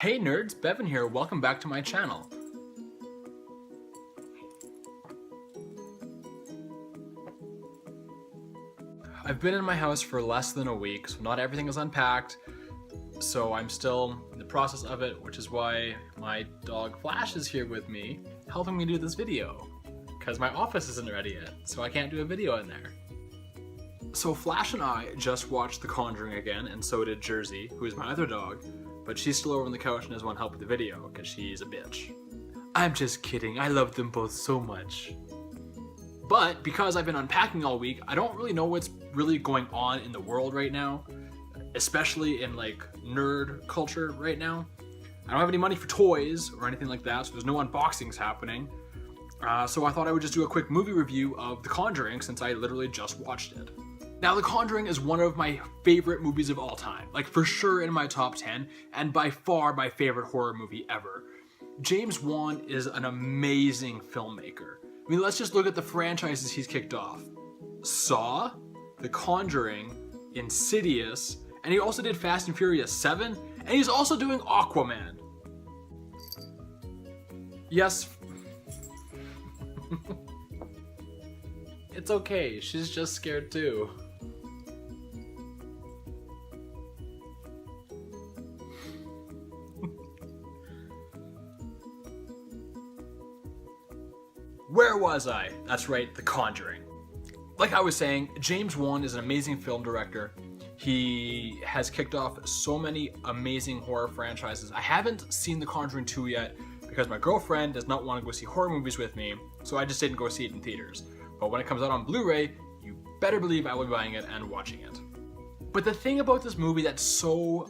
Hey nerds, Bevan here, welcome back to my channel. I've been in my house for less than a week, so not everything is unpacked, so I'm still in the process of it, which is why my dog Flash is here with me, helping me do this video, because my office isn't ready yet, so I can't do a video in there. So Flash and I just watched The Conjuring again, and so did Jersey, who is my other dog, but she's still over on the couch and doesn't want help with the video, because she's a bitch. I'm just kidding, I love them both so much. But because I've been unpacking all week, I don't really know what's really going on in the world right now, especially in like nerd culture right now. I don't have any money for toys or anything like that, so there's no unboxings happening. So I thought I would just do a quick movie review of The Conjuring since I literally just watched it. Now, The Conjuring is one of my favorite movies of all time, like for sure in my top 10, and by far my favorite horror movie ever. James Wan is an amazing filmmaker. I mean, let's just look at the franchises he's kicked off. Saw, The Conjuring, Insidious, and he also did Fast and Furious 7, and he's also doing Aquaman. Yes. It's okay, she's just scared too. Where was I? That's right, The Conjuring. Like I was saying, James Wan is an amazing film director. He has kicked off so many amazing horror franchises. I haven't seen The Conjuring 2 yet because my girlfriend does not want to go see horror movies with me, so I just didn't go see it in theaters. But when it comes out on Blu-ray, you better believe I will be buying it and watching it. But the thing about this movie that's so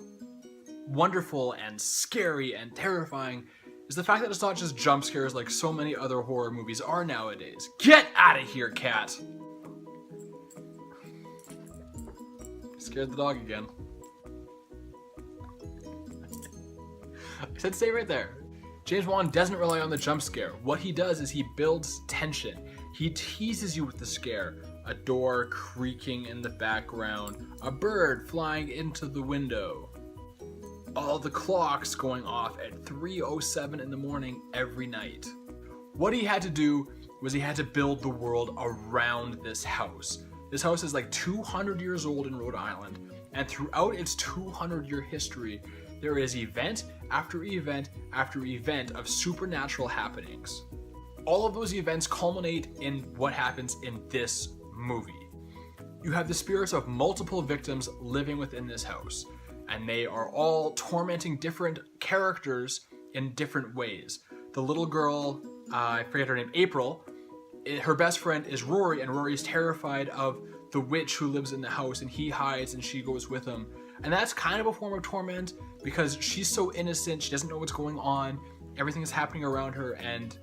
wonderful and scary and terrifying is the fact that it's not just jump scares like so many other horror movies are nowadays. Get out of here, cat! Scared the dog again. I said stay right there. James Wan doesn't rely on the jump scare. What he does is he builds tension. He teases you with the scare. A door creaking in the background, a bird flying into the window. All the clocks going off at 3:07 in the morning every night. What he had to do was he had to build the world around this house. This house is like 200 years old in Rhode Island, and throughout its 200-year history, there is event after event after event of supernatural happenings. All of those events culminate in what happens in this movie. You have the spirits of multiple victims living within this house, and they are all tormenting different characters in different ways. The little girl, I forget her name, April, her best friend is Rory, and Rory's terrified of the witch who lives in the house, and he hides and she goes with him. And that's kind of a form of torment because she's so innocent, she doesn't know what's going on, everything is happening around her, and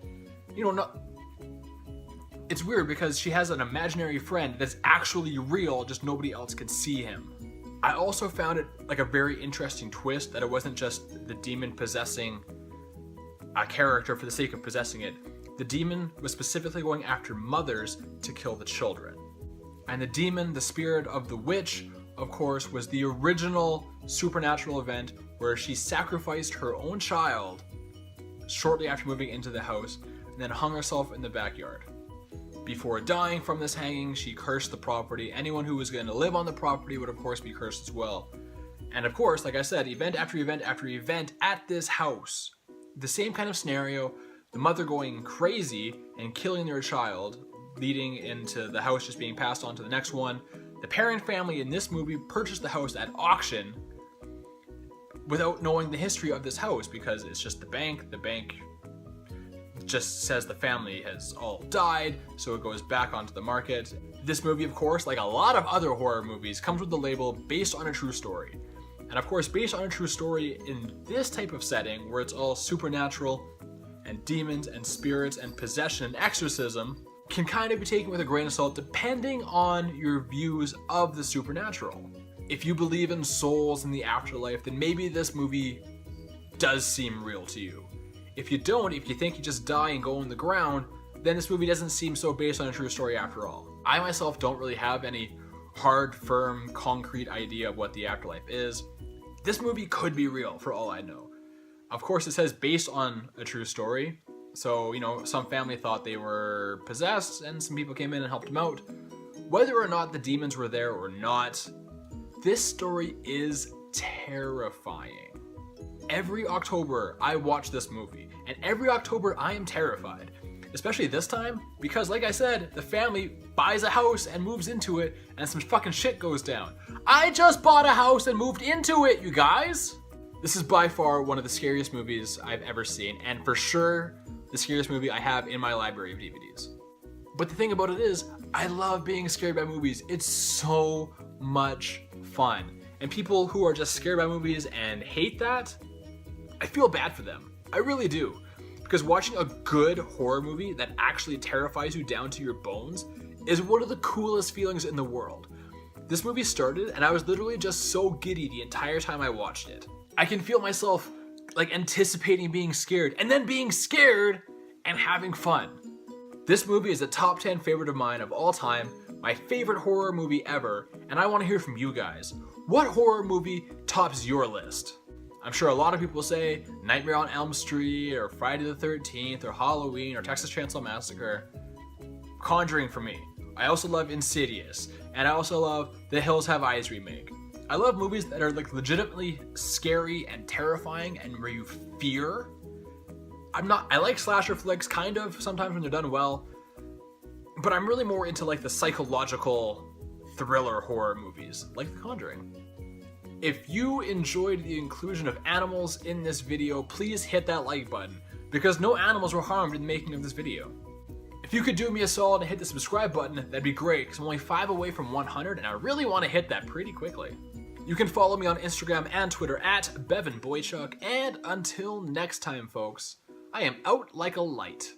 it's weird because she has an imaginary friend that's actually real, just nobody else can see him. I also found it like a very interesting twist that it wasn't just the demon possessing a character for the sake of possessing it. The demon was specifically going after mothers to kill the children. And the demon, the spirit of the witch, of course, was the original supernatural event where she sacrificed her own child shortly after moving into the house and then hung herself in the backyard. Before dying from this hanging, she cursed the property. Anyone who was going to live on the property would of course be cursed as well. And of course, like I said, event after event after event at this house. The same kind of scenario, the mother going crazy and killing their child, leading into the house just being passed on to the next one. The parent family in this movie purchased the house at auction without knowing the history of this house because it's just the bank. The bank just says the family has all died, so it goes back onto the market. This movie, of course, like a lot of other horror movies, comes with the label based on a true story. And of course, based on a true story in this type of setting where it's all supernatural and demons and spirits and possession and exorcism can kind of be taken with a grain of salt depending on your views of the supernatural. If you believe in souls and the afterlife, then maybe this movie does seem real to you. If you don't, if you think you just die and go in the ground, then this movie doesn't seem so based on a true story after all. I myself don't really have any hard, firm, concrete idea of what the afterlife is. This movie could be real for all I know. Of course, it says based on a true story. So, you know, some family thought they were possessed and some people came in and helped them out. Whether or not the demons were there or not, this story is terrifying. Every October, I watch this movie, and every October, I am terrified. Especially this time, because like I said, the family buys a house and moves into it, and some fucking shit goes down. I just bought a house and moved into it, you guys! This is by far one of the scariest movies I've ever seen, and for sure, the scariest movie I have in my library of DVDs. But the thing about it is, I love being scared by movies. It's so much fun. And people who are just scared by movies and hate that, I feel bad for them. I really do. Because watching a good horror movie that actually terrifies you down to your bones is one of the coolest feelings in the world. This movie started and I was literally just so giddy the entire time I watched it. I can feel myself like anticipating being scared and then being scared and having fun. This movie is a top 10 favorite of mine of all time, my favorite horror movie ever, and I want to hear from you guys. What horror movie tops your list? I'm sure a lot of people say Nightmare on Elm Street, or Friday the 13th, or Halloween, or Texas Chainsaw Massacre. Conjuring for me. I also love Insidious, and I also love The Hills Have Eyes remake. I love movies that are like legitimately scary and terrifying and where you fear. I like slasher flicks kind of sometimes when they're done well, but I'm really more into like the psychological thriller horror movies, like The Conjuring. If you enjoyed the inclusion of animals in this video, please hit that like button, because no animals were harmed in the making of this video. If you could do me a solid and hit the subscribe button, that'd be great, because I'm only 5 away from 100, and I really want to hit that pretty quickly. You can follow me on Instagram and Twitter at BevanBoychuk, and until next time, folks, I am out like a light.